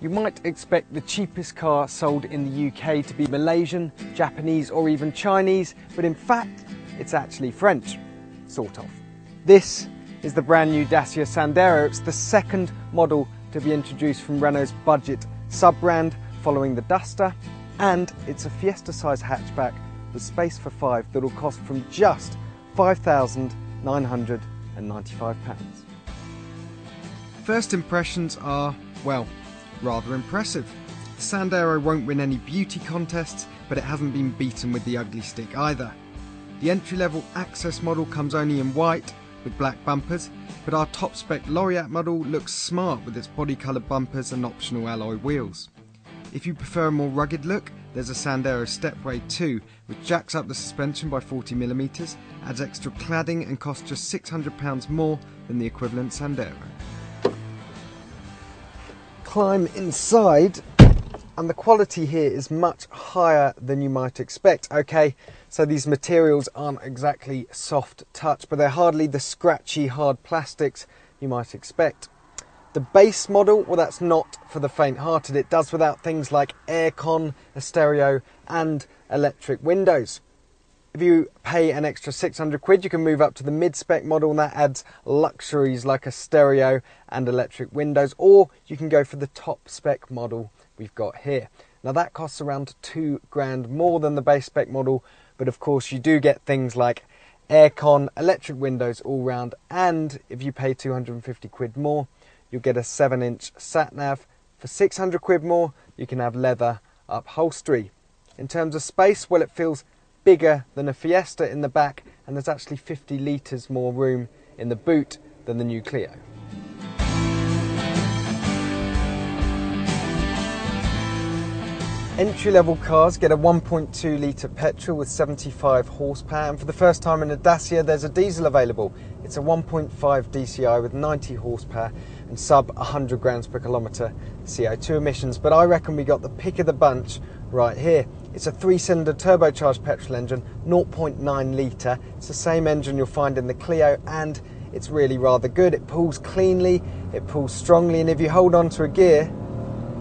You might expect the cheapest car sold in the UK to be Malaysian, Japanese or even Chinese, but in fact it's actually French, sort of. This is the brand new Dacia Sandero. It's the second model to be introduced from Renault's budget sub-brand following the Duster, and it's a Fiesta-sized hatchback with space for 5 that will cost from just £5,995. First impressions are, well, rather impressive. The Sandero won't win any beauty contests, but it hasn't been beaten with the ugly stick either. The entry-level Access model comes only in white with black bumpers, but our top-spec Laureate model looks smart with its body-coloured bumpers and optional alloy wheels. If you prefer a more rugged look, there's a Sandero Stepway 2, which jacks up the suspension by 40mm, adds extra cladding and costs just £600 more than the equivalent Sandero. Climb inside, and the quality here is much higher than you might expect. Okay, so these materials aren't exactly soft touch, but they're hardly the scratchy hard plastics you might expect. The base model, well, that's not for the faint-hearted. It does without things like aircon, a stereo and electric windows. If you pay an extra £600, you can move up to the mid-spec model, and that adds luxuries like a stereo and electric windows, or you can go for the top-spec model we've got here. Now that costs around £2,000 more than the base spec model, but of course you do get things like aircon, electric windows all round, and if you pay £250 more, you'll get a 7-inch sat-nav. For £600 more, you can have leather upholstery. In terms of space, well, it feels bigger than a Fiesta in the back, and there's actually 50 litres more room in the boot than the new Clio. Entry-level cars get a 1.2 litre petrol with 75 horsepower, and for the first time in a Dacia there's a diesel available. It's a 1.5 DCI with 90 horsepower and sub 100 grams per kilometre CO2 emissions, but I reckon we got the pick of the bunch right here. It's a 3-cylinder turbocharged petrol engine, 0.9 litre. It's the same engine you'll find in the Clio, and it's really rather good. It pulls cleanly, it pulls strongly, and if you hold on to a gear,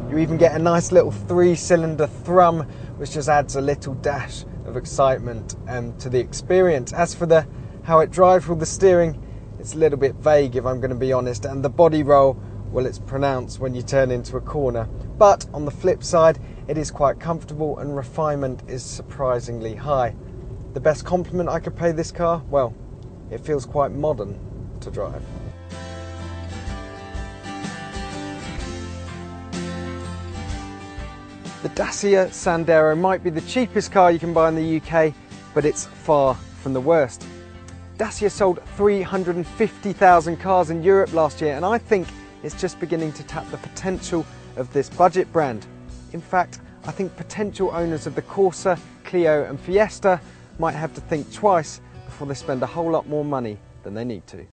you even get a nice little 3-cylinder thrum, which just adds a little dash of excitement to the experience. As for how it drives with the steering, it's a little bit vague if I'm going to be honest, and the body roll, well, it's pronounced when you turn into a corner. But on the flip side, it is quite comfortable and refinement is surprisingly high. The best compliment I could pay this car? Well, it feels quite modern to drive. The Dacia Sandero might be the cheapest car you can buy in the UK, but it's far from the worst. Dacia sold 350,000 cars in Europe last year, and I think it's just beginning to tap the potential of this budget brand. In fact, I think potential owners of the Corsa, Clio and Fiesta might have to think twice before they spend a whole lot more money than they need to.